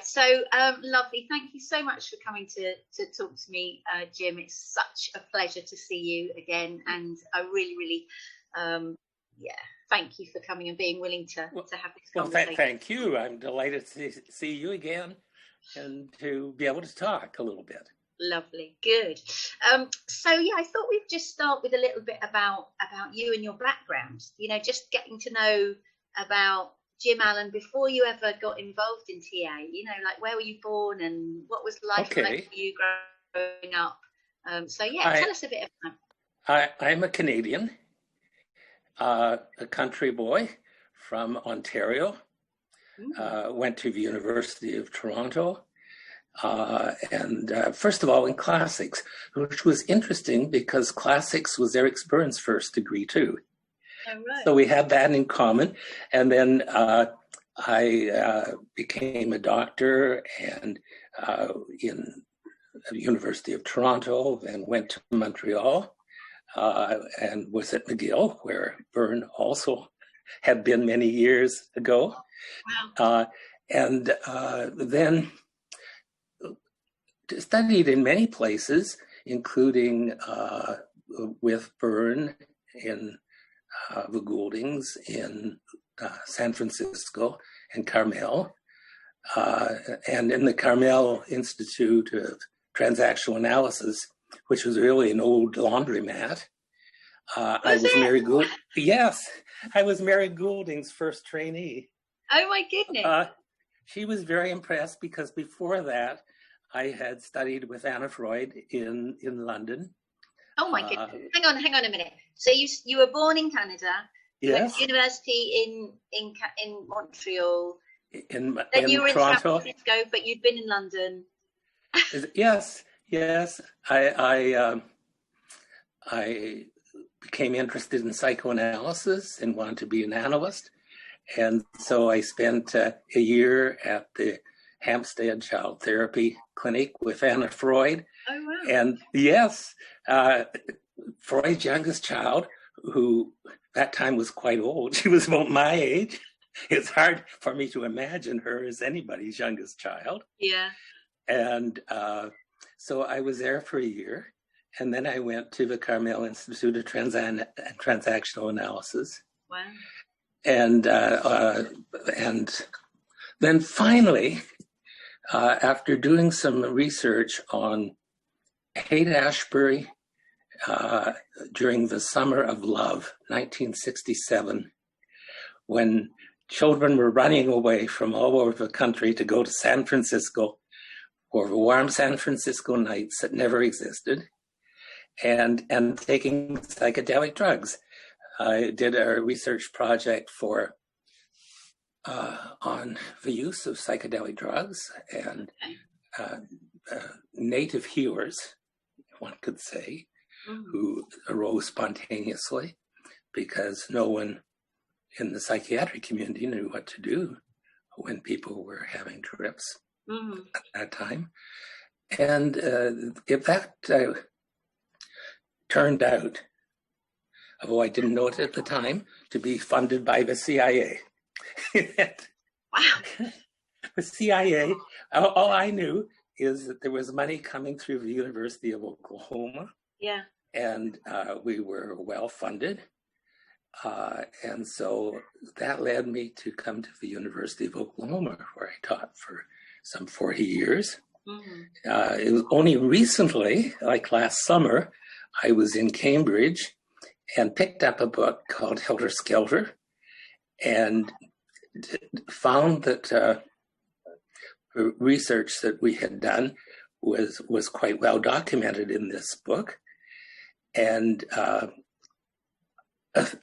So lovely. Thank you so much for coming to talk to me, Jim. It's such a pleasure to see you again, and I really, thank you for coming and being willing to have this conversation. Well, thank you. I'm delighted to see you again and to be able to talk a little bit. Lovely, good. So yeah, I thought we'd just start with a little bit about you and your background. You know, just getting to know about Jim Allen before you ever got involved in TA. You know, like where were you born and what was life like for you growing up? So yeah, tell us a bit about that. I'm a Canadian, a country boy from Ontario. Went to the University of Toronto. And first of all, in classics, which was interesting because classics was Eric Byrne's first degree too. Oh, right. So we had that in common. And then I became a doctor and in the University of Toronto, and went to Montreal and was at McGill, where Byrne also had been many years ago. Wow. And then studied in many places, including with Byrne in the Gouldings in San Francisco and Carmel, and in the Carmel Institute of Transactional Analysis, which was really an old laundromat. I was Mary Gould. Yes, I was Mary Goulding's first trainee. Oh my goodness! She was very impressed because before that, I had studied with Anna Freud in London. Oh my goodness! Hang on a minute. So you were born in Canada. Yes. Went to university in Montreal. Then you were Toronto. In San Francisco, but you'd been in London. Yes. I became interested in psychoanalysis and wanted to be an analyst, and so I spent a year at the Hampstead Child Therapy Clinic with Anna Freud. Oh, wow. And yes, Freud's youngest child, who that time was quite old. She was about my age. It's hard for me to imagine her as anybody's youngest child. Yeah. And so I was there for a year. And then I went to the Carmel Institute of Transactional Analysis. Wow. And then finally, after doing some research on Haight-Ashbury during the Summer of Love, 1967, when children were running away from all over the country to go to San Francisco for the warm San Francisco nights that never existed, and taking psychedelic drugs. I did a research project on the use of psychedelic drugs and native healers, one could say, who arose spontaneously because no one in the psychiatric community knew what to do when people were having trips at that time. And if that turned out, although I didn't know it at the time, to be funded by the CIA. Wow. The CIA, all I knew is that there was money coming through the University of Oklahoma. Yeah. And we were well funded. And so that led me to come to the University of Oklahoma, where I taught for some 40 years. It was only recently, like last summer, I was in Cambridge and picked up a book called Helter Skelter and found that research that we had done was quite well documented in this book. And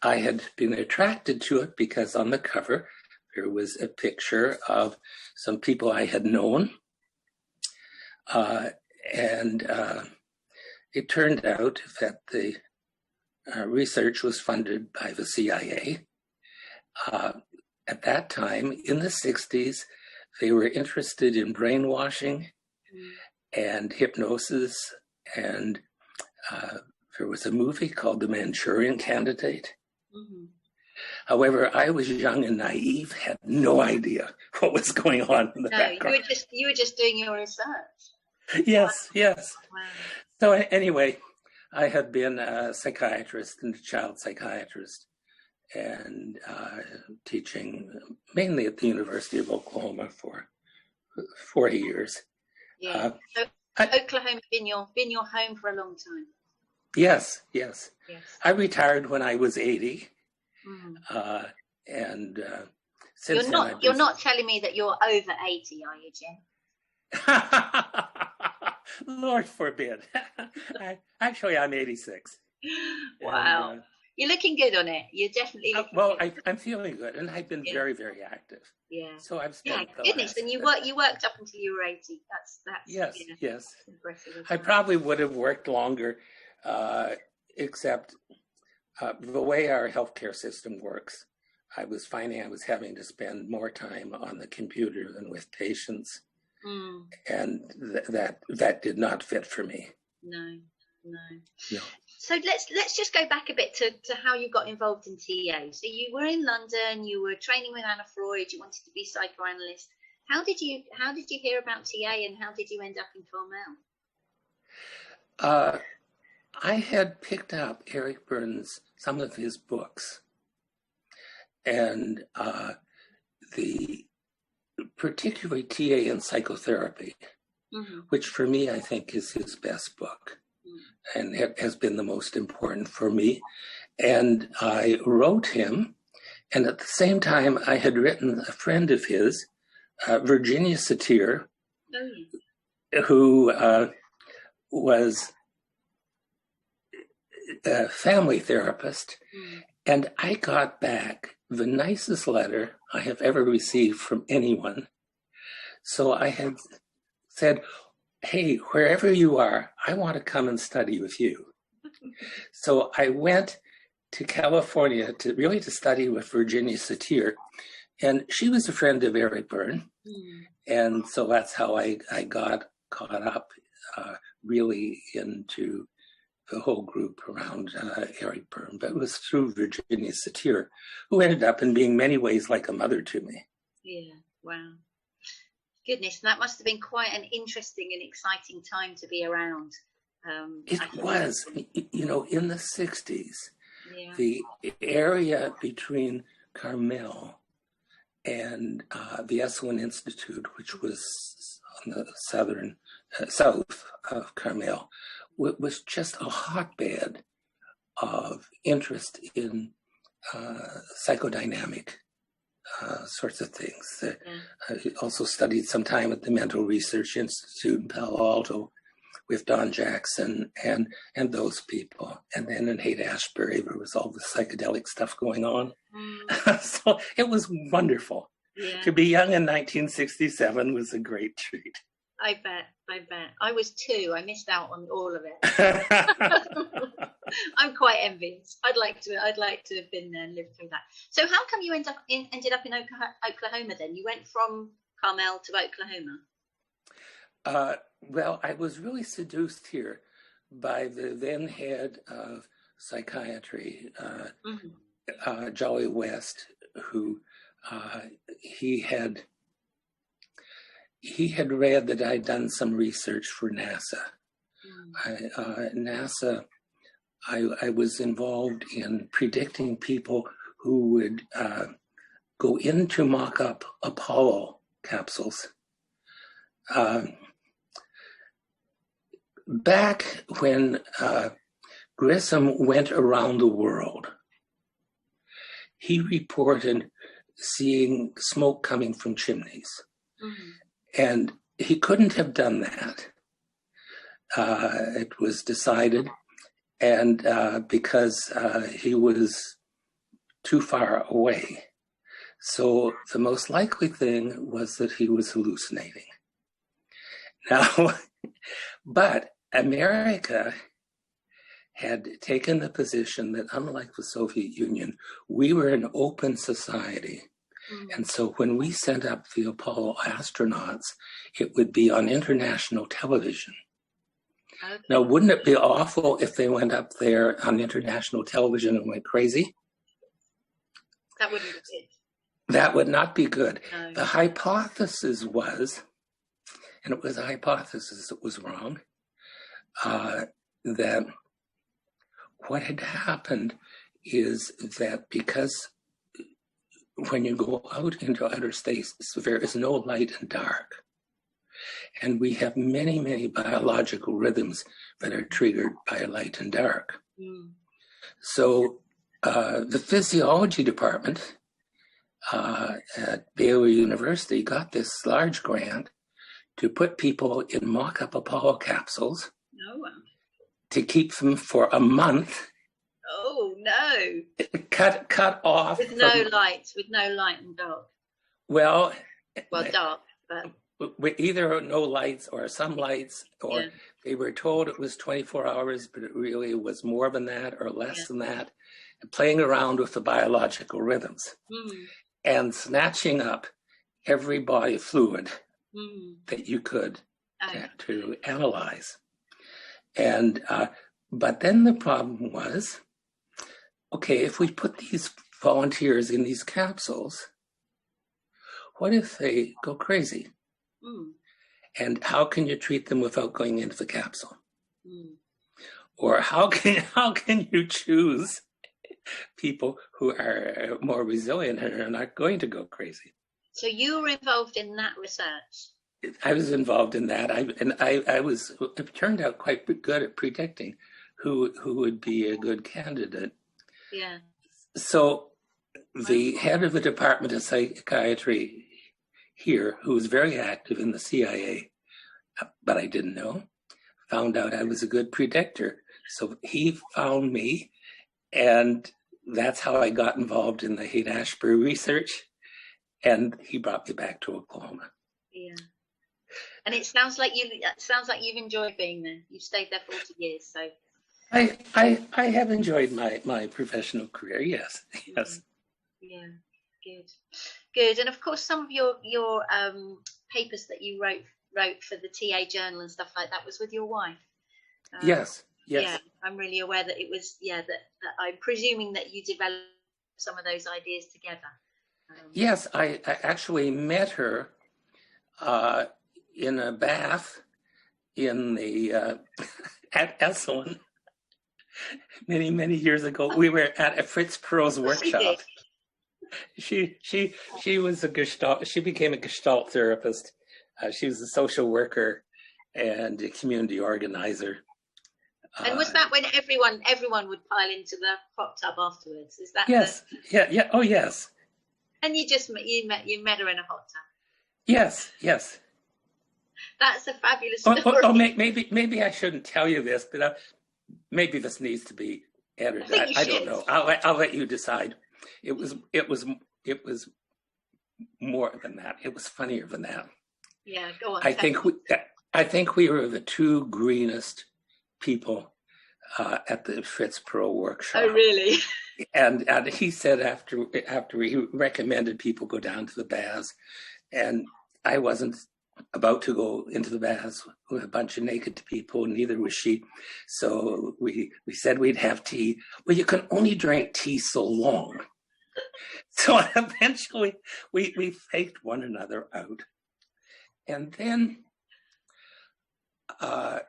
I had been attracted to it because on the cover, there was a picture of some people I had known. And it turned out that the research was funded by the CIA. At that time, in the 60s, they were interested in brainwashing and hypnosis. And there was a movie called The Manchurian Candidate. However, I was young and naive, had no idea what was going on in the background. You were just doing your research. Yes, yes. Wow. So anyway, I had been a psychiatrist and a child psychiatrist, and teaching mainly at the University of Oklahoma for 40 years. Yeah. So Oklahoma's been your home for a long time. Yes. I retired when I was 80. And since you're not telling me that you're over 80, are you, Jim? Lord forbid. Actually, I'm 86. Wow. And, you're looking good on it. You're definitely looking good. I'm feeling good, and I've been very, very active. Yeah. So I've spent goodness, and you worked up until you were 80. That's yes. Impressive. I probably would have worked longer, except the way our healthcare system works. I was finding I was having to spend more time on the computer than with patients, and that did not fit for me. No. So let's just go back a bit to how you got involved in TA. So you were in London, you were training with Anna Freud, you wanted to be a psychoanalyst. How did you hear about TA, and how did you end up in Carmel? I had picked up Eric Berne's, some of his books, and particularly TA and Psychotherapy, which for me I think is his best book. And it has been the most important for me. And I wrote him, and at the same time I had written a friend of his, Virginia Satir, who was a family therapist, and I got back the nicest letter I have ever received from anyone. So I had said, hey, wherever you are, I want to come and study with you. So I went to California to study with Virginia Satir, and she was a friend of Eric Berne. And so that's how I got caught up really into the whole group around Eric Berne. But it was through Virginia Satir, who ended up in being many ways like a mother to me. Yeah, wow. Goodness, that must have been quite an interesting and exciting time to be around. It was, in the 60s, the area between Carmel and the Esalen Institute, which was on the south of Carmel, was just a hotbed of interest in psychodynamic sorts of things. I also studied some time at the Mental Research Institute in Palo Alto with Don Jackson and those people. And then in Haight-Ashbury, there was all the psychedelic stuff going on. So it was wonderful. Yeah. To be young in 1967 was a great treat. I bet. I was 2. I missed out on all of it. I'm quite envious. I'd like to have been there and lived through that. So how come you ended up in Oklahoma then? You went from Carmel to Oklahoma. Well, I was really seduced here by the then head of psychiatry, Jolly West, who he had read that I'd done some research for NASA. NASA, I was involved in predicting people who would go into mock-up Apollo capsules. Back when Grissom went around the world, he reported seeing smoke coming from chimneys. And he couldn't have done that. It was decided, and because he was too far away. So the most likely thing was that he was hallucinating. Now, but America had taken the position that, unlike the Soviet Union, we were an open society. And so when we sent up the Apollo astronauts, it would be on international television. Okay. Now, wouldn't it be awful if they went up there on international television and went crazy? That wouldn't be good. That would not be good. No. The hypothesis was, and it was a hypothesis that was wrong, that what had happened is that because when you go out into outer space, there is no light and dark. And we have many, many biological rhythms that are triggered by light and dark. Mm. So the physiology department at Baylor University got this large grant to put people in mock-up Apollo capsules to keep them for a month. Oh, no. Cut off. With no light and dark. Well, dark, but... With either no lights or some lights, or they were told it was 24 hours, but it really was more than that or less than that, playing around with the biological rhythms and snatching up every body fluid that you could to analyze. And but then the problem was, okay, if we put these volunteers in these capsules, what if they go crazy? And how can you treat them without going into the capsule? Or how can you choose people who are more resilient and are not going to go crazy? So you were involved in that research? I was involved in that. It turned out quite good at predicting who would be a good candidate. Yeah. So the head of the Department of Psychiatry here, who was very active in the CIA, but I didn't know, found out I was a good predictor. So he found me, and that's how I got involved in the Haight-Ashbury research, and he brought me back to Oklahoma. Yeah. And it sounds like you've enjoyed being there. You've stayed there 40 years, so. I have enjoyed my professional career, yes. Yes. Yeah, good. And of course, some of your papers that you wrote for the TA journal and stuff like that was with your wife. Yes. Yeah, I'm really aware that it was. Yeah, that I'm presuming that you developed some of those ideas together. Yes, I actually met her in a bath in the at Esalen many years ago. We were at a Fritz Perls workshop. She was a Gestalt. She became a Gestalt therapist. She was a social worker and a community organizer. And was that when everyone would pile into the hot tub afterwards? Is that? Yes. Yeah. Oh, yes. And you met her in a hot tub. Yes. That's a fabulous story. Maybe I shouldn't tell you this, but maybe this needs to be edited. I don't know. I'll let you decide. It was more than that. It was funnier than that. Yeah, go on. I think we were the two greenest people at the Fritz Perls workshop. Oh, really? And he said after he recommended people go down to the baths, and I wasn't about to go into the baths with a bunch of naked people, neither was she. So we said we'd have tea. Well, you can only drink tea so long. So eventually we faked one another out. And then the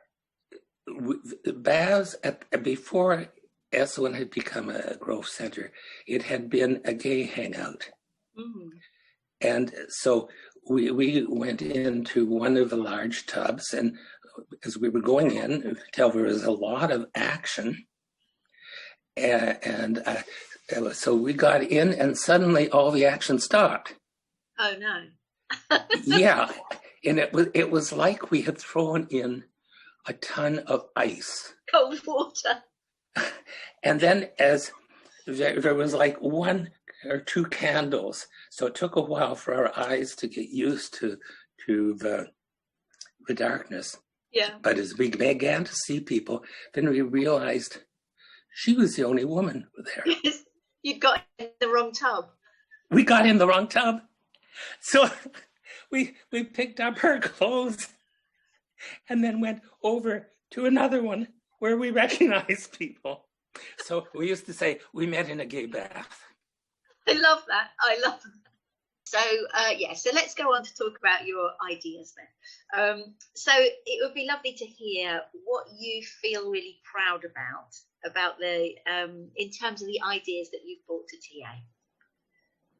baths, before Esalen had become a growth center, it had been a gay hangout. And so we went into one of the large tubs, and as we were going in, you could tell there was a lot of action. And so we got in, and suddenly all the action stopped. Oh, no. Yeah. And it was like we had thrown in a ton of ice. Cold water. And then as there was like one or two candles. So it took a while for our eyes to get used to the darkness. Yeah. But as we began to see people, then we realized she was the only woman there. You got in the wrong tub. We got in the wrong tub. So we picked up her clothes and then went over to another one where we recognized people. So we used to say we met in a gay bath. I love that. I love that. So so let's go on to talk about your ideas then. So it would be lovely to hear what you feel really proud about the in terms of the ideas that you've brought to TA.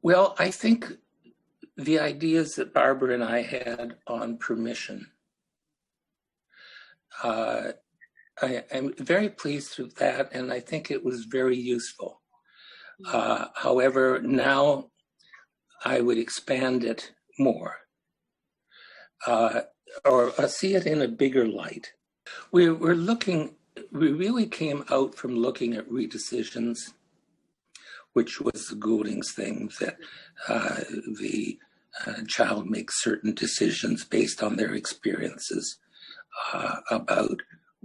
Well, I think the ideas that Barbara and I had on permission, I'm very pleased with that, and I think it was very useful. However, now I would expand it more, or see it in a bigger light. We really came out from looking at redecisions, which was the Goulding's thing, that the child makes certain decisions based on their experiences about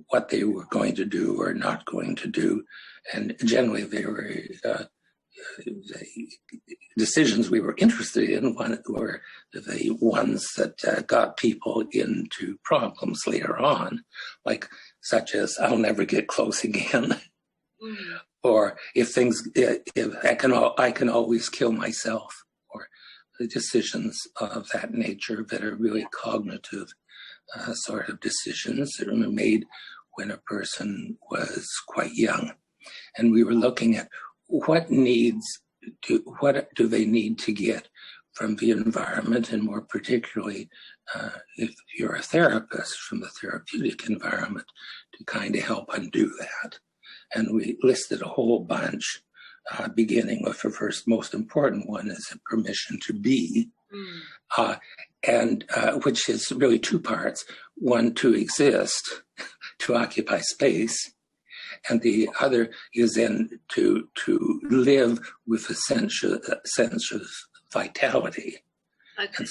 what they were going to do or not going to do. And generally they were the decisions we were interested in were the ones that got people into problems later on, like such as I'll never get close again. Or if I can always kill myself, or the decisions of that nature that are really cognitive sort of decisions that were made when a person was quite young. And we were looking at what do they need to get from the environment, and more particularly, if you're a therapist, from the therapeutic environment, to kind of help undo that. And we listed a whole bunch, beginning with the first most important one is a permission to be, and which is really two parts. One, to exist, to occupy space, and the other is then to live with a sense of vitality. Okay.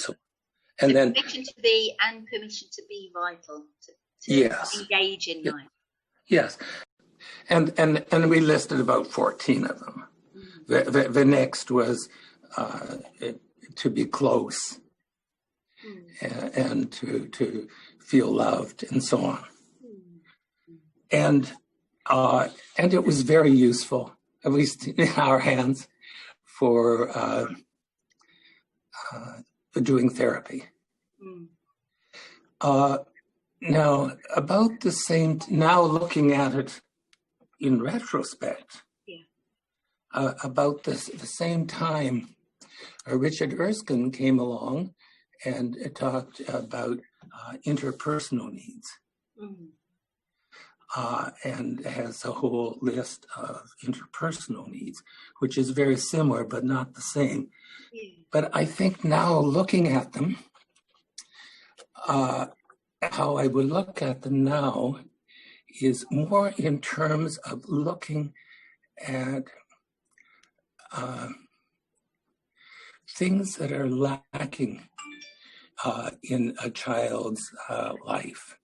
And then permission to be and permission to be vital, to yes, engage in life. Yes. And we listed about 14 of them. The next was to be close, and to feel loved, and so on. And it was very useful, at least in our hands, for doing therapy. Now, about the same, now looking at it in retrospect, about the same time, Richard Erskine came along and talked about interpersonal needs. And has a whole list of interpersonal needs, which is very similar but not the same. But I think now looking at them, how I would look at them now is more in terms of looking at things that are lacking in a child's life.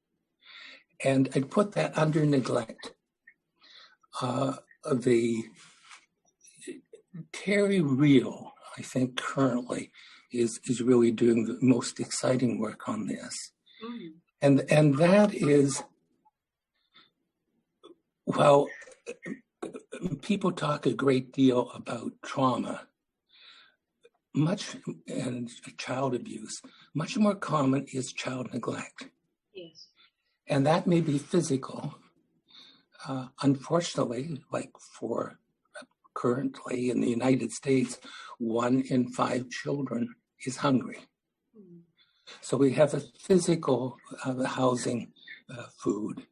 And I'd put that under neglect. The Terry Real, I think currently, is really doing the most exciting work on this. And that is, well, people talk a great deal about trauma, and child abuse. Much more common is child neglect. Yes. And that may be physical. Unfortunately, like for currently in the United States, 1 in 5 children is hungry. So we have a physical housing, food,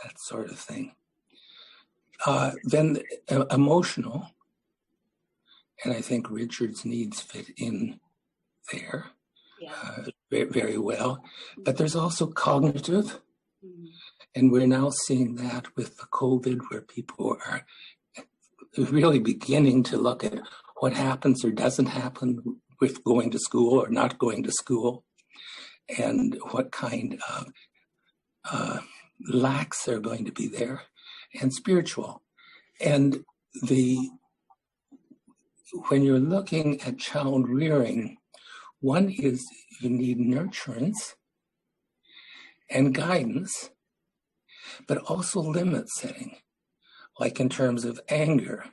that sort of thing. Then emotional, and I think Richard's needs fit in there very well. But there's also cognitive. And we're now seeing that with the COVID, where people are really beginning to look at what happens or doesn't happen with going to school or not going to school, and what kind of lacks are going to be there, and spiritual. And when you're looking at child rearing, one is you need nurturance and guidance, but also limit setting, like in terms of anger,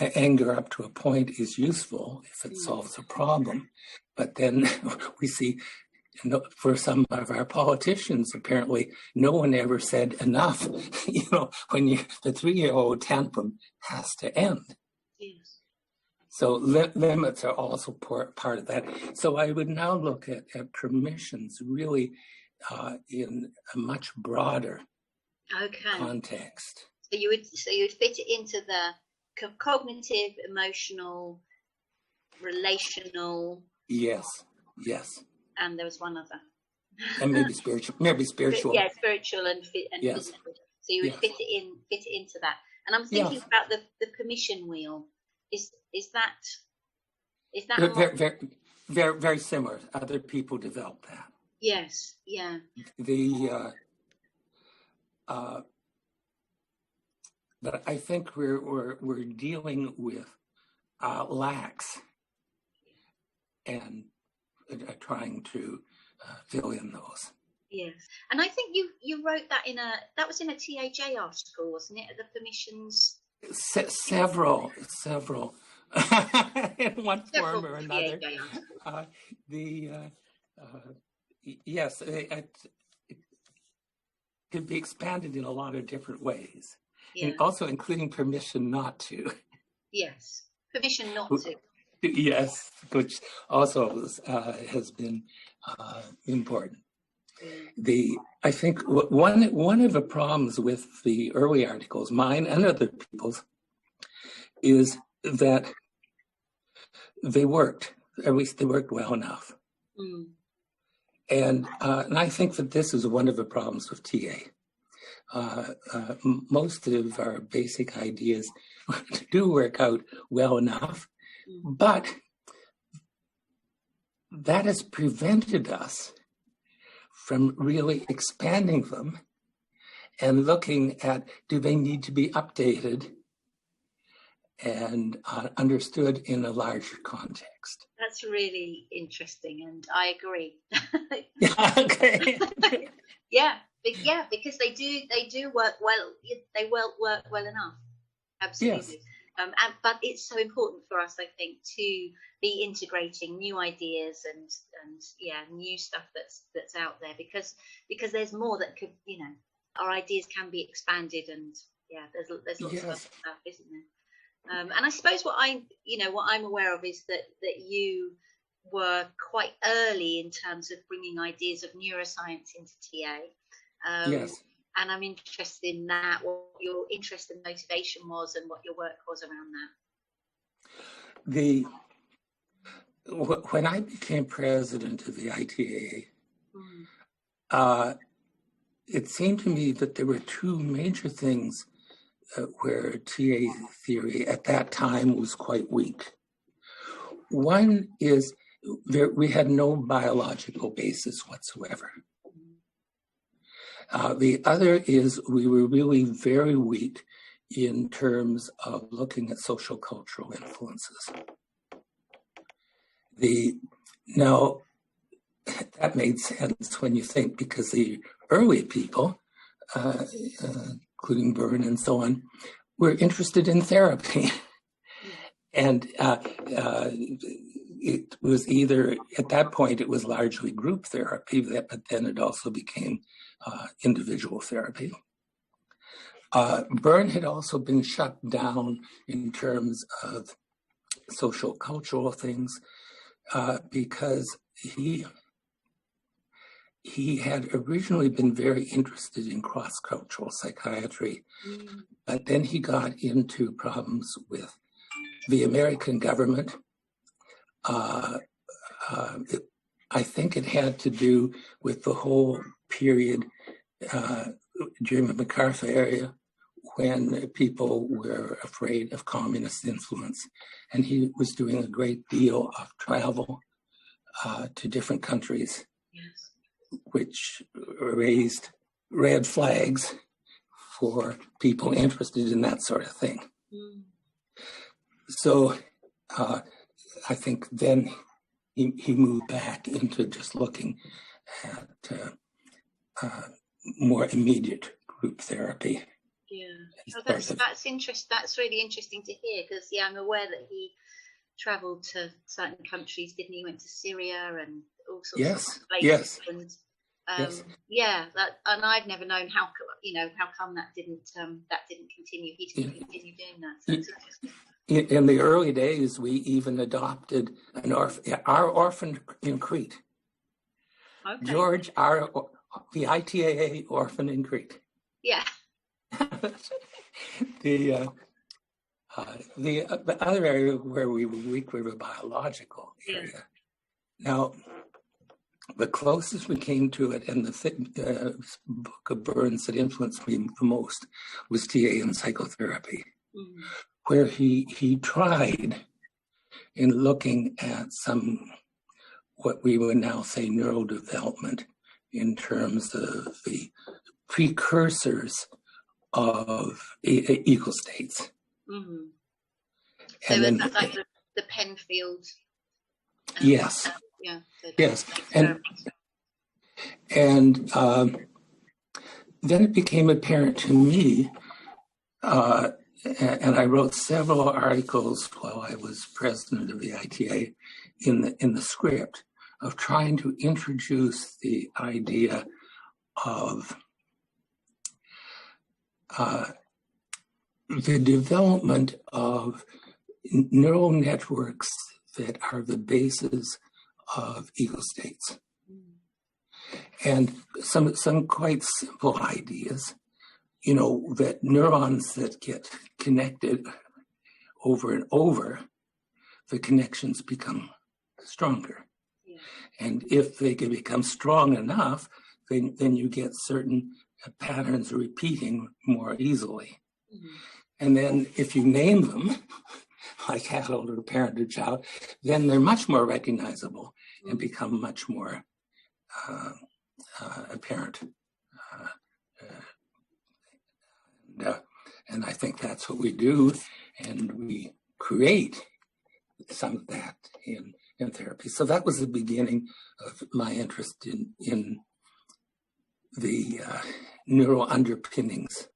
anger up to a point is useful if it solves a problem. But then we see, for some of our politicians, apparently, no one ever said enough. When the 3-year-old tantrum has to end. Yes. So limits are also part of that. So I would now look at permissions really in a much broader context. So you would fit it into the cognitive, emotional, relational. Yes. And there was one other. And maybe spiritual. Yeah, spiritual and yes. physical. So you would fit it into that. And I'm thinking about the permission wheel. Is that very, very, very similar? Other people developed that. Yes. Yeah. But I think we're dealing with lacks and trying to fill in those. Yes, and I think you wrote that that was in a TAJ article, wasn't it? The permissions. Several in one form or another. Yes, it could be expanded in a lot of different ways, and also including permission not to. Yes, permission not to. Yes, which also has been important. I think one of the problems with the early articles, mine and other people's, is that they worked. At least they worked well enough. And I think that this is one of the problems with TA. Most of our basic ideas do work out well enough, but that has prevented us from really expanding them and looking at, do they need to be updated and understood in a larger context? That's really interesting, and I agree. Okay. Because they do work well. They work well enough. Absolutely. Yes. But it's so important for us, I think, to be integrating new ideas and new stuff that's out there, because there's more that could, our ideas can be expanded, and there's lots of other stuff, isn't there? And I suppose what I'm aware of is that you were quite early in terms of bringing ideas of neuroscience into TA. Yes. And I'm interested in that, what your interest and motivation was and what your work was around that. When I became president of the ITAA, it seemed to me that there were two major things where TA theory at that time was quite weak. One is we had no biological basis whatsoever. The other is we were really very weak in terms of looking at social cultural influences. Now, that made sense when you think, because the early people, including Byrne and so on, were interested in therapy. And it was either, at that point, it was largely group therapy, but then it also became individual therapy. Byrne had also been shut down in terms of social cultural things because he had originally been very interested in cross-cultural psychiatry, but then he got into problems with the American government. I think it had to do with the whole period during the MacArthur era when people were afraid of communist influence. And he was doing a great deal of travel to different countries, which raised red flags for people interested in that sort of thing. So I think then he moved back into just looking at more immediate group therapy. Yeah. as Oh, part of. that's interesting. That's really interesting to hear, because I'm aware that he travelled to certain countries, didn't he? Went to Syria and all sorts of Yes, places, yes, and yes. and I've never known how come that didn't continue. He didn't continue doing that. So that's interesting. In the early days, we even adopted our orphan in Crete. Okay. George, the EATA orphan in Crete. Yeah. The other area where we were weak were the biological area. Yeah. Now, the closest we came to it, and the book of Burns that influenced me the most, was TA and psychotherapy, where he tried in looking at some, what we would now say, neurodevelopment in terms of the precursors of ego states. Mm-hmm. So And then, that's like the Penfield. yes. Yeah. Yes. And then it became apparent to me, and I wrote several articles while I was president of the ITA in the script of trying to introduce the idea of the development of neural networks that are the basis of ego states. And some quite simple ideas, that neurons that get connected over and over, the connections become stronger. Yeah. And if they can become strong enough, then you get certain patterns repeating more easily. Mm-hmm. And then if you name them, like adult or parent or child, then they're much more recognizable and become much more apparent. And I think that's what we do, and we create some of that in therapy. So that was the beginning of my interest in the neural underpinnings.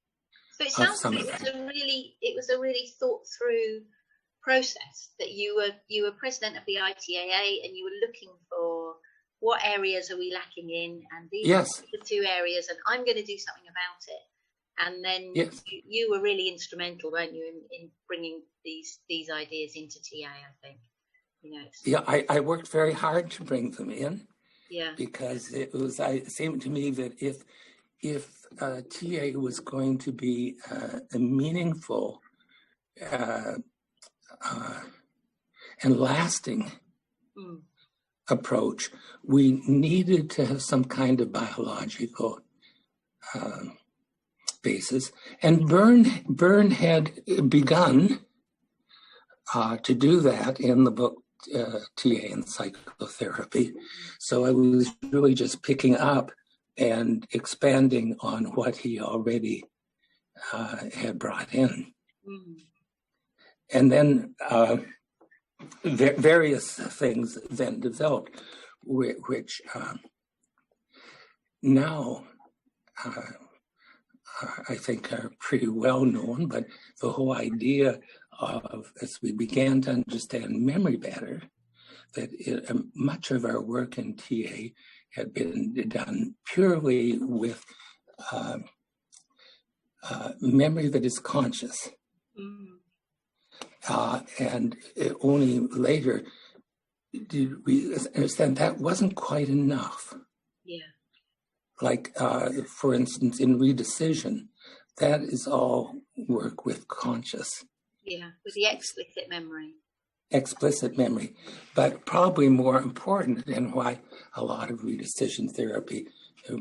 So it sounds like it was a really thought through process, that you were president of the ITAA and you were looking for what areas are we lacking in, and these are the two areas, and I'm going to do something about it. And then you were really instrumental, weren't you, in bringing these ideas into TA, I think. I worked very hard to bring them in. Yeah. Because it seemed to me that if TA was going to be a meaningful and lasting approach, we needed to have some kind of biological basis. And Byrne had begun to do that in the book TA and Psychotherapy. So I was really just picking up and expanding on what he already had brought in. Mm-hmm. And then various things then developed, which now I think are pretty well known, but the whole idea of, as we began to understand memory better, that much of our work in TA had been done purely with memory that is conscious. Mm. And only later did we understand that wasn't quite enough. Yeah. Like, for instance, in redecision, that is all work with conscious. Yeah, with the explicit memory. Explicit memory. But probably more important, and why a lot of redecision therapy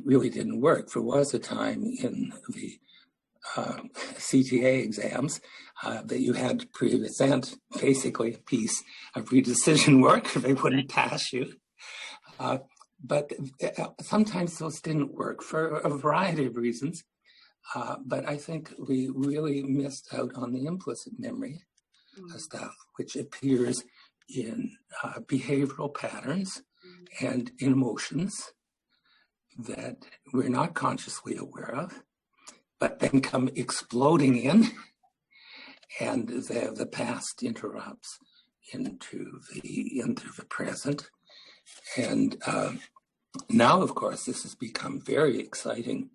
really didn't work. There was a time in the CTA exams that you had to present basically a piece of redecision work, or they wouldn't pass you. But sometimes those didn't work for a variety of reasons. But I think we really missed out on the implicit memory stuff, which appears in behavioral patterns and in emotions that we're not consciously aware of. but then come exploding in, and the past interrupts into the present. And now, of course, this has become very exciting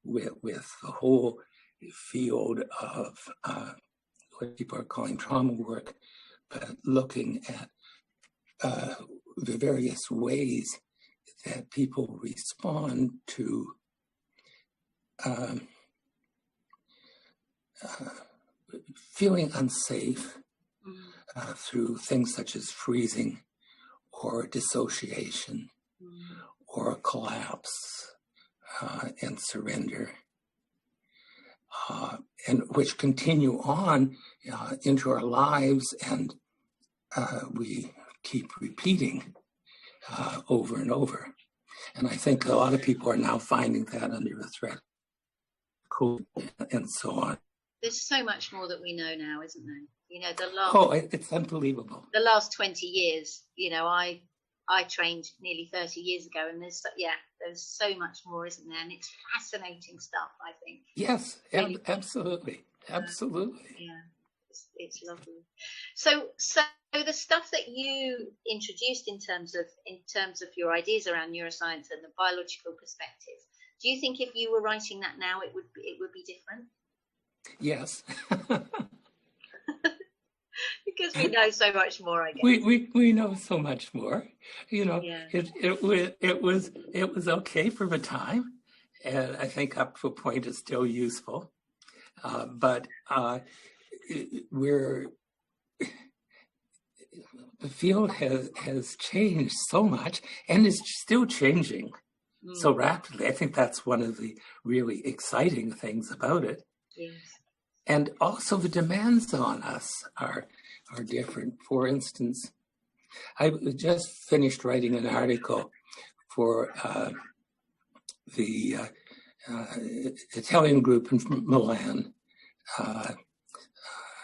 with the whole field of what people are calling trauma work, but looking at the various ways that people respond to feeling unsafe through things such as freezing or dissociation or collapse and surrender, and which continue on into our lives, and we keep repeating over and over. And I think a lot of people are now finding that under the threat of COVID and so on. There's so much more that we know now, isn't there? You know, it's unbelievable. The last 20 years, you know, I trained nearly 30 years ago, and there's so much more, isn't there? And it's fascinating stuff, I think. Yes, really. Absolutely. Yeah, it's lovely. So the stuff that you introduced in terms of your ideas around neuroscience and the biological perspective, do you think if you were writing that now, it would be different? Yes. Because we know so much more, I guess. We know so much more. You know, yeah. it was okay for the time, and I think up to a point it's still useful. But the field has changed so much and is still changing so rapidly. I think that's one of the really exciting things about it. Yes. And also the demands on us are different. For instance, I just finished writing an article for the Italian group in Milan,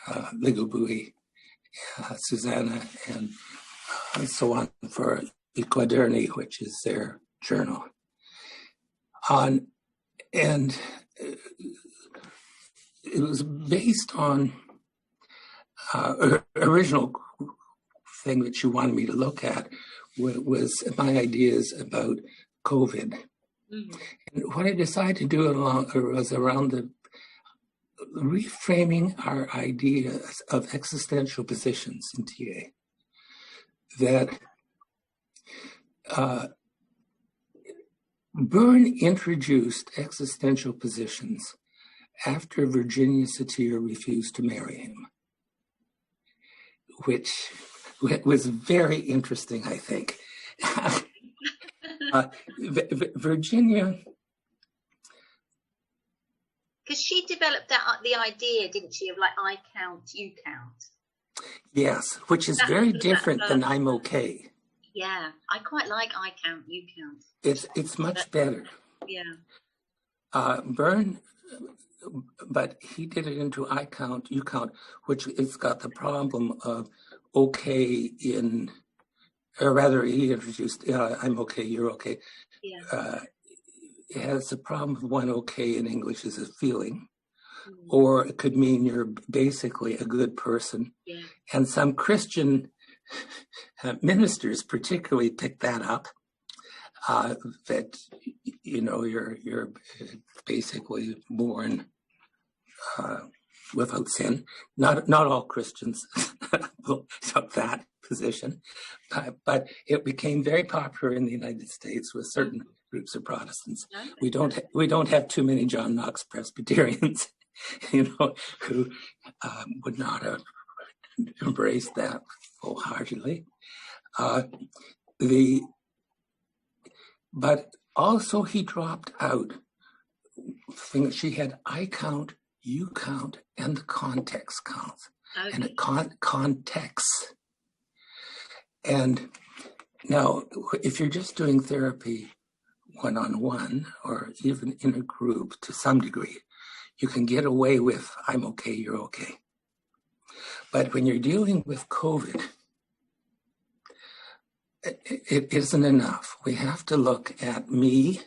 Ligabui, Susanna, and so on, for I Quaderni, which is their journal. And it was based on original thing that you wanted me to look at was my ideas about COVID. Mm-hmm. And what I decided to do was around the reframing our ideas of existential positions in TA. That Byrne introduced existential positions after Virginia Satir refused to marry him, which was very interesting, I think. Virginia... Because she developed the idea, didn't she, of like, I count, you count. Yes, which is very different than I'm okay. Yeah, I quite like I count, you count. It's much better. Yeah. Byrne, but he did it into I count, you count, which it's got the problem of okay in, or rather he introduced I'm okay, you're okay. Yeah. It has the problem of one okay in English is a feeling, or it could mean you're basically a good person. Yeah. And some Christian ministers particularly pick that up, that, you know, you're basically born without sin. Not all Christians took that position, but it became very popular in the United States with certain groups of Protestants. We don't have too many John Knox Presbyterians, you know, who would not have embraced that wholeheartedly. But also he dropped out things. She had I count, you count, and the context counts, and the context. And now, if you're just doing therapy one-on-one or even in a group to some degree, you can get away with I'm okay, you're okay. But when you're dealing with COVID, it isn't enough. We have to look at me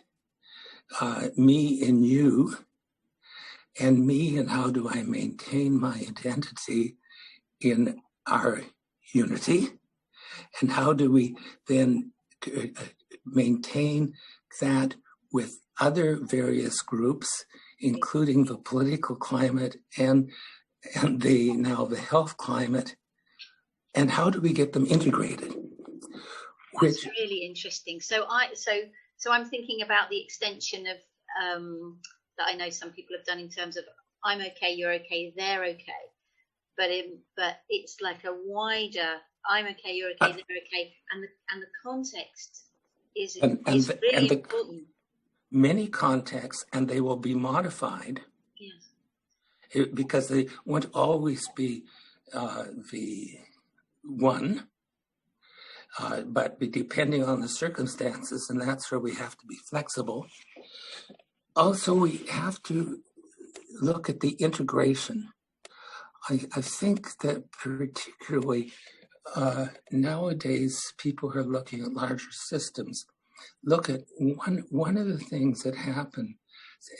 and you, and me, and how do I maintain my identity in our unity, and how do we then maintain that with other various groups, including the political climate and the health climate, and how do we get them integrated? That's really interesting. So I'm thinking about the extension of that I know some people have done in terms of I'm okay, you're okay, they're okay, but it's like a wider I'm okay, you're okay, they're okay, and the context is really important. Many contexts, and they will be modified. Yes. Because they won't always be the one, but depending on the circumstances, and that's where we have to be flexible. Also, we have to look at the integration. I think that particularly nowadays, people who are looking at larger systems look at one of the things that happen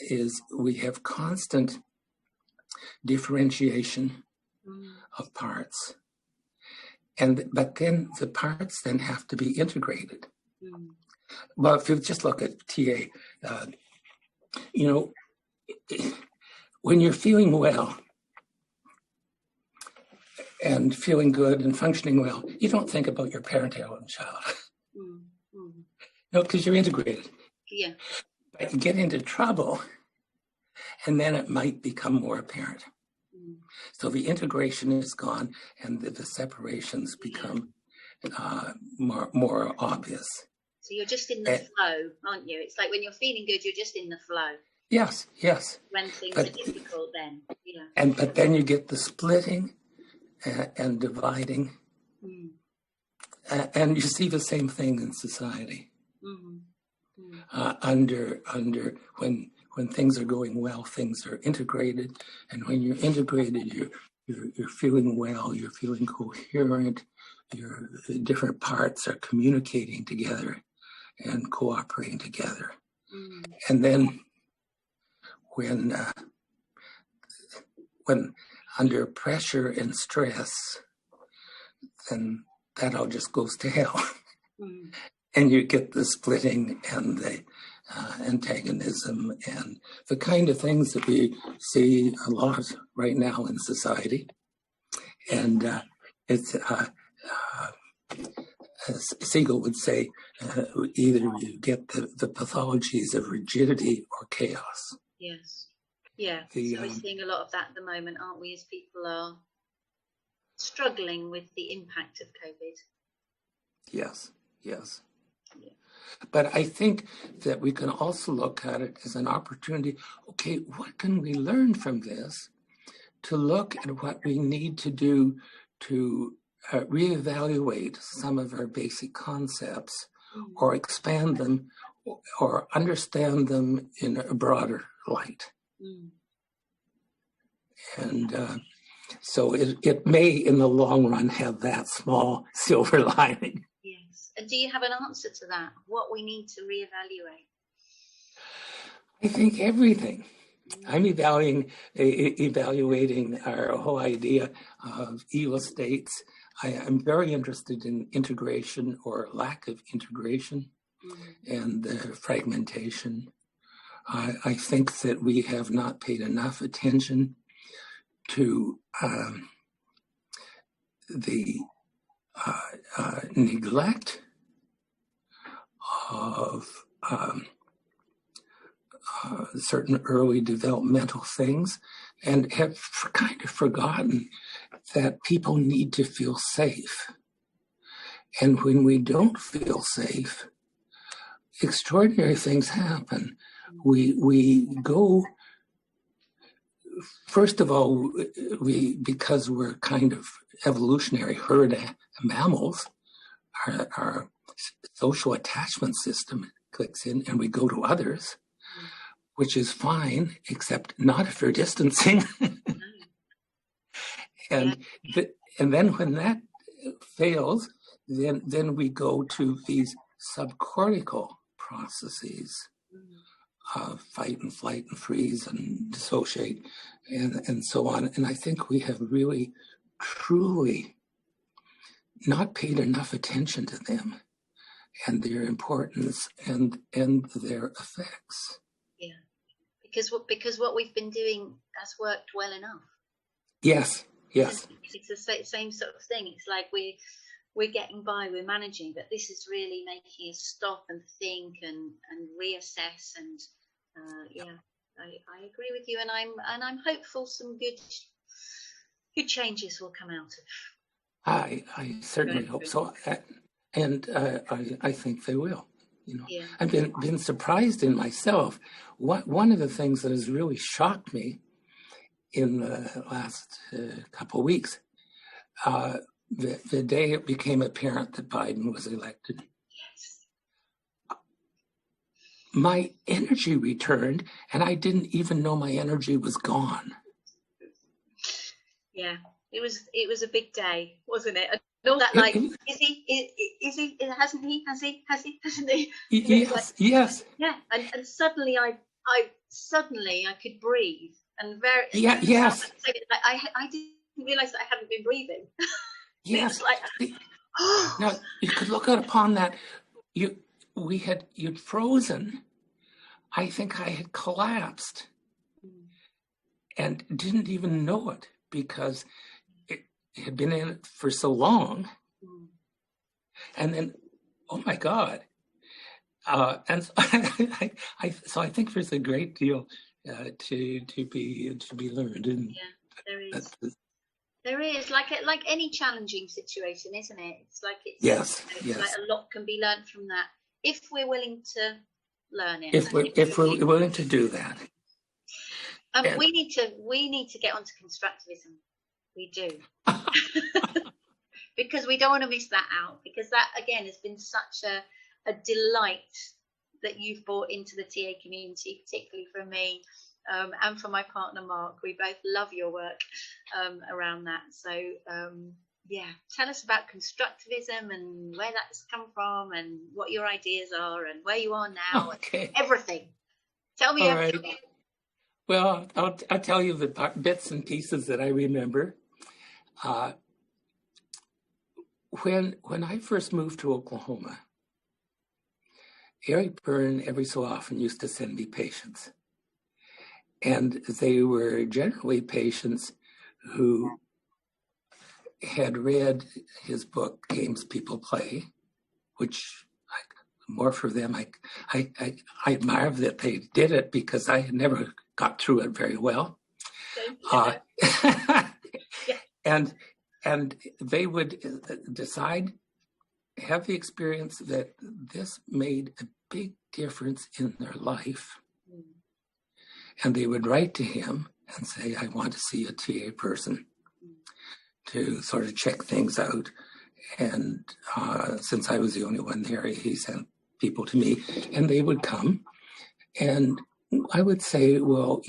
is we have constant differentiation of parts, but then the parts then have to be integrated. Well, if you just look at TA, when you're feeling well and feeling good and functioning well, you don't think about your parental child. No, because you're integrated. Yeah. But you get into trouble, and then it might become more apparent. So the integration is gone, and the separations become more obvious. So you're just in the flow, aren't you? It's like when you're feeling good, you're just in the flow. Yes. When things are difficult, then but then you get the splitting and dividing, and you see the same thing in society. Under when things are going well, things are integrated, and when you're integrated, you're feeling well, you're feeling coherent, your different parts are communicating together and cooperating together. And then when under pressure and stress, then that all just goes to hell. And you get the splitting and the antagonism and the kind of things that we see a lot right now in society. And it's, as Siegel would say, either you get the pathologies of rigidity or chaos. Yes. Yeah. So we're seeing a lot of that at the moment, aren't we, as people are struggling with the impact of COVID? Yes. Yeah. But I think that we can also look at it as an opportunity. Okay, what can we learn from this to look at what we need to do to reevaluate some of our basic concepts or expand them or understand them in a broader light? And so it may, in the long run, have that small silver lining. Yes. And do you have an answer to that? What we need to reevaluate? I think everything. I'm evaluating our whole idea of evil states. I'm very interested in integration or lack of integration and fragmentation. I think that we have not paid enough attention to the neglect of certain early developmental things, and have kind of forgotten that people need to feel safe. And when we don't feel safe, extraordinary things happen. We go, first of all, because we're kind of evolutionary herd mammals, our social attachment system clicks in and we go to others, which is fine, except not if you're distancing. And then when that fails, then we go to these subcortical processes fight and flight and freeze and dissociate and so on. And I think we have really, truly not paid enough attention to them and their importance and their effects. Yeah, because what we've been doing has worked well enough. Yes. It's the same sort of thing. It's like we're getting by, we're managing, but this is really making us stop and think and reassess. And I agree with you, and I'm hopeful some good changes will come out of. I certainly hope so, and I think they will. Yeah. I've been surprised in myself. One of the things that has really shocked me in the last couple of weeks, the day it became apparent that Biden was elected, Yes, my energy returned, and I didn't even know my energy was gone. yeah, it was a big day, wasn't it? And all that, like, is he? Hasn't he? Has he? Hasn't he? Yes, like, yes. Yeah, and suddenly I could breathe, and yes. I didn't realize that I hadn't been breathing. Yes. Like, now you could look upon that. You'd frozen. I think I had collapsed and didn't even know it because it had been in it for so long. And then, oh my God. And so I think there's a great deal to be learned. And yeah, there is. There is, like any challenging situation, isn't it? It's like yes. Like a lot can be learned from that if we're willing to learn it. If we're willing to do that. We need to get onto constructivism. We do. Because we don't want to miss that out, because that again has been such a delight that you've brought into the TA community, particularly for me. And for my partner, Mark. We both love your work around that. So, tell us about constructivism and where that's come from and what your ideas are and where you are now. Okay. Everything. Tell me everything. Right. Well, I'll tell you the bits and pieces that I remember. When I first moved to Oklahoma, Eric Byrne every so often used to send me patients. And they were generally patients who had read his book, Games People Play, which more for them, I admire that they did it because I had never got through it very well. And they would have the experience that this made a big difference in their life. And they would write to him and say, I want to see a TA person to sort of check things out. And since I was the only one there, he sent people to me, and they would come. And I would say, well,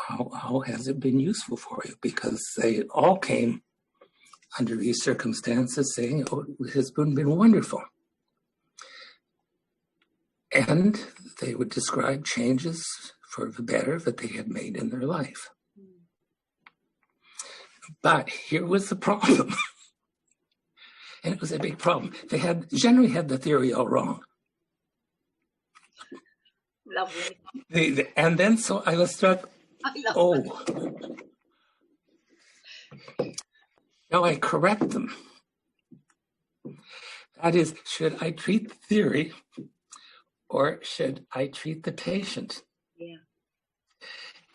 how has it been useful for you? Because they all came under these circumstances saying, oh, it has been wonderful. And they would describe changes for the better that they had made in their life. But here was the problem. And it was a big problem. They generally had the theory all wrong. Lovely. And then so I was struck, shall I correct them? That is, should I treat the theory or should I treat the patient? Yeah.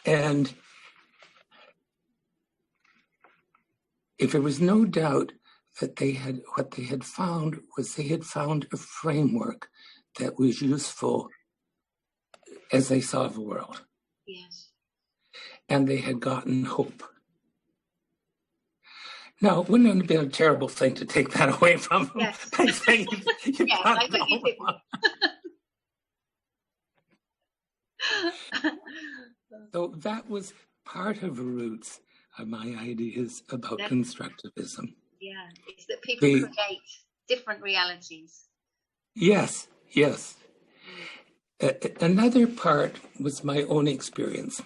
And if there was no doubt that what they had found was they had found a framework that was useful as they saw the world. Yes. And they had gotten hope. Now, it wouldn't have been a terrible thing to take that away from them. Yes. By saying you Yes, I bet you did. So that was part of the roots of my ideas about constructivism. Yeah, it's that people create different realities. Yes. Another part was my own experience.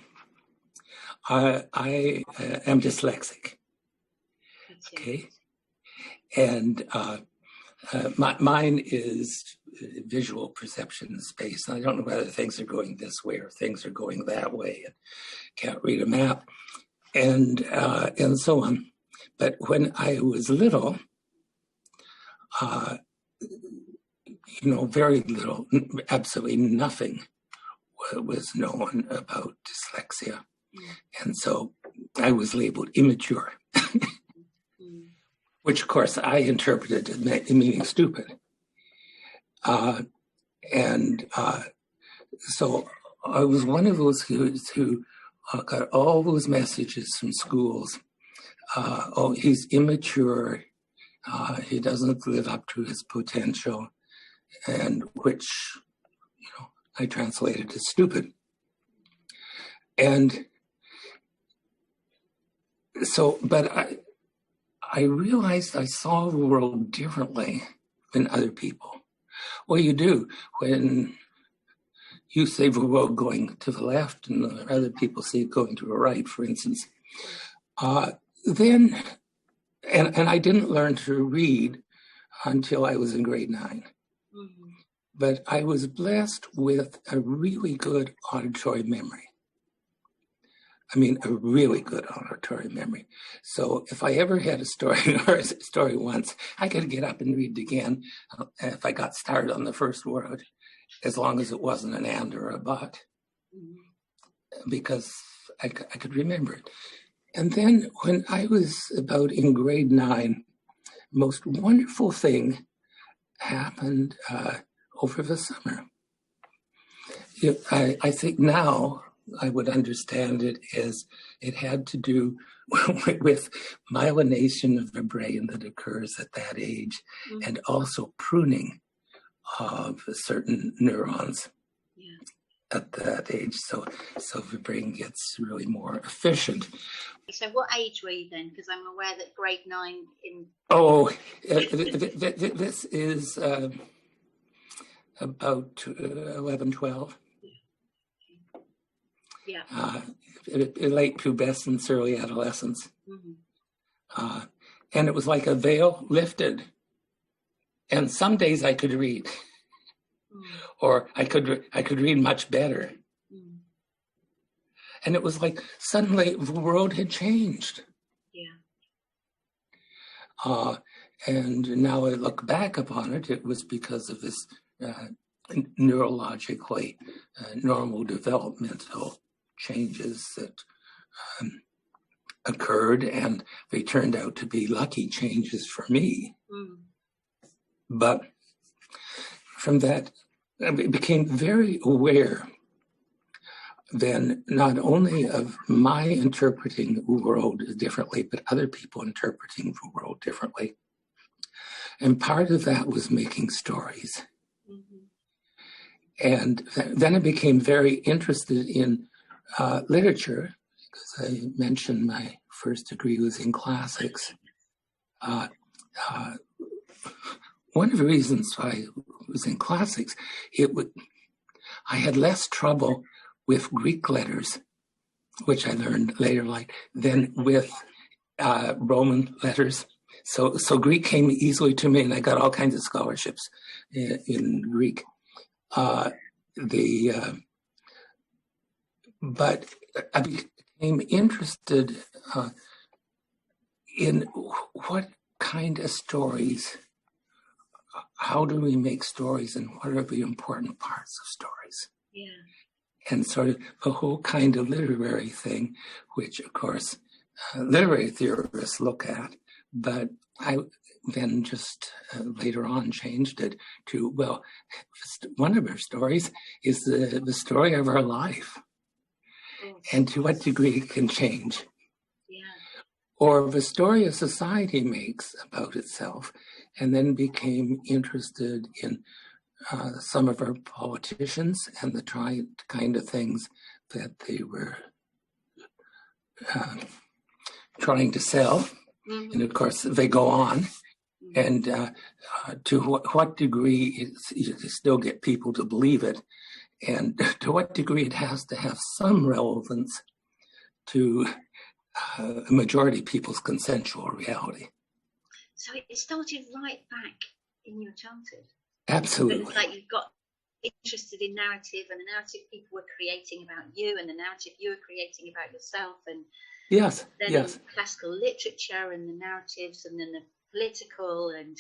I am dyslexic. Okay, and mine is visual perception in space. I don't know whether things are going this way or things are going that way. And can't read a map, and so on. But when I was little, very little, absolutely nothing was known about dyslexia. And so I was labeled immature, which of course I interpreted as meaning stupid. So I was one of those who got all those messages from schools. Oh, he's immature. He doesn't live up to his potential, and which, I translated as stupid. And so, but I realized I saw the world differently than other people. Well, you do when you see the world going to the left and the other people see it going to the right, for instance. Then, and I didn't learn to read until I was in grade 9. Mm-hmm. But I was blessed with a really good auditory memory. I mean, a really good auditory memory. So if I ever had a story once, I could get up and read it again if I got started on the first word, as long as it wasn't an and or a but, because I could remember it. And then when I was about in grade 9, most wonderful thing happened over the summer. I think now I would understand it as it had to do with myelination of the brain that occurs at that age, and also pruning of certain neurons at that age. So the brain gets really more efficient. So what age were you then? Because I'm aware that grade 9 in... Oh, this is about 11, 12. Yeah. Late pubescence, early adolescence. Mm-hmm. And it was like a veil lifted. And some days I could read, or I could read much better. And it was like suddenly the world had changed. Yeah. And now I look back upon it, it was because of this neurologically normal developmental changes that occurred, and they turned out to be lucky changes for me. But from that, I became very aware then not only of my interpreting the world differently, but other people interpreting the world differently. And part of that was making stories. And then I became very interested in literature, because I mentioned my first degree was in classics. One of the reasons why I was in classics, I had less trouble with Greek letters, which I learned later, than with Roman letters. So Greek came easily to me, and I got all kinds of scholarships in Greek. But I became interested in what kind of stories, how do we make stories, and what are the important parts of stories? Yeah. And sort of the whole kind of literary thing, which of course literary theorists look at, but I then just later on changed it to, well, one of our stories is the story of our life, and to what degree it can change. Yeah. Or the story a society makes about itself, and then became interested in some of our politicians and the kind of things that they were trying to sell. And of course, they go on. And to what degree you still get people to believe it, and to what degree it has to have some relevance to a majority of people's consensual reality. So it started right back in your childhood. Absolutely. It's like you got interested in narrative, and the narrative people were creating about you, and the narrative you were creating about yourself, and yes, then yes, classical literature and the narratives, and then the political and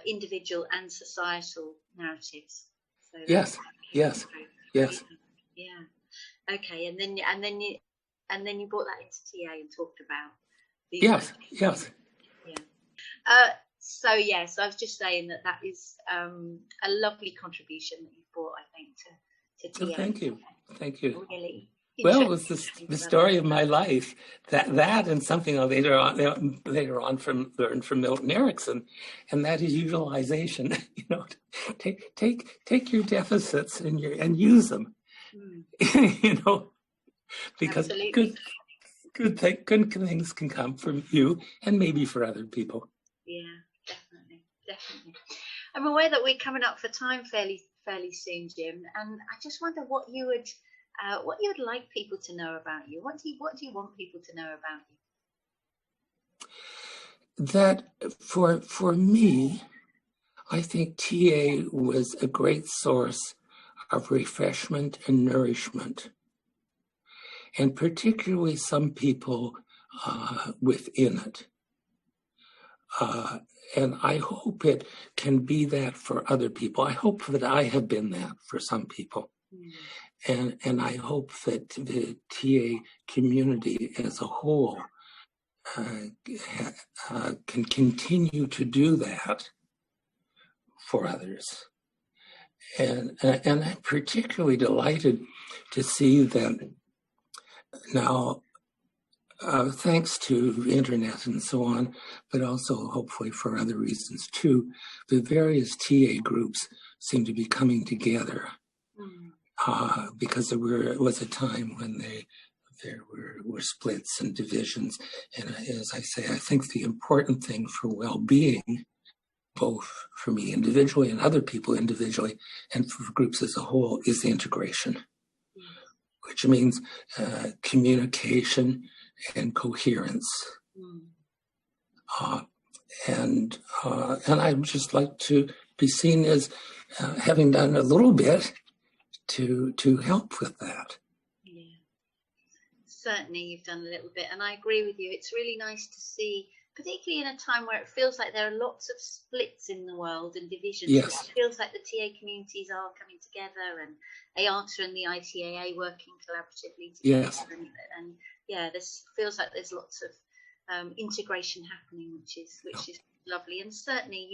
individual and societal narratives. So yes, yes, yes. Yeah. Okay, and then you brought that into TA and talked about these. Yes, yes. Yeah. So I was just saying that is a lovely contribution that you brought, I think, to TA. Well, thank you. Really. Well, it was the story of my life. That and something I later on learned from Milton Erickson, and that is utilization. Take your deficits and use them. Because good things can come from you and maybe for other people. Yeah, definitely. I'm aware that we're coming up for time fairly soon, Jim, and I just wonder what you would like people to know about you. What do you want people to know about you? That for me, I think TA was a great source of refreshment and nourishment, and particularly some people within it. And I hope it can be that for other people. I hope that I have been that for some people. And I hope that the TA community as a whole can continue to do that for others. And I'm particularly delighted to see that now, thanks to the internet and so on, but also hopefully for other reasons too, the various TA groups seem to be coming together. Because there was a time when there were splits and divisions. And as I say, I think the important thing for well-being, both for me individually and other people individually, and for groups as a whole, is the integration, which means communication and coherence. And I'd just like to be seen as having done a little bit to help with that. Yeah, certainly you've done a little bit, and I agree with you. It's really nice to see, particularly in a time where it feels like there are lots of splits in the world and divisions. Yes. It feels like the TA communities are coming together, and EATA and the ITAA working collaboratively together. Yes. And this feels like there's lots of integration happening, which is lovely. And certainly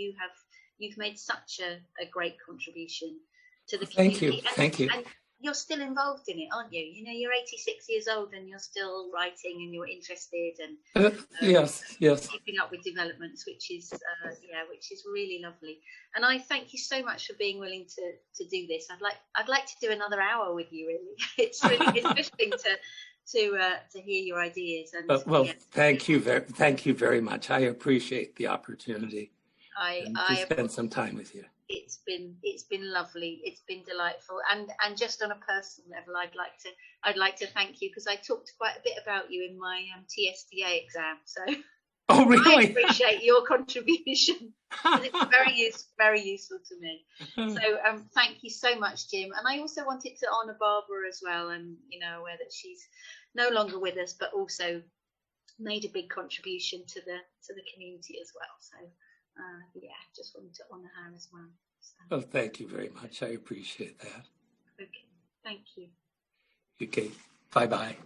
you've made such a great contribution to the community. Thank you. And you're still involved in it, aren't you? You're 86 years old and you're still writing and you're interested and yes. keeping up with developments, which is really lovely. And I thank you so much for being willing to do this. I'd like to do another hour with you. Really, it's really interesting to hear your ideas. And thank you very much. I appreciate the opportunity. I spend some time with you. It's been lovely. It's been delightful, and just on a personal level, I'd like to thank you, because I talked quite a bit about you in my TSDA exam. So, oh really? I appreciate your contribution. It's very useful to me. So, thank you so much, Jim. And I also wanted to honour Barbara as well, and aware that she's no longer with us, but also made a big contribution to the community as well. So. Just wanted to honour her as well. So. Well, thank you very much. I appreciate that. Okay, thank you. Okay, bye-bye.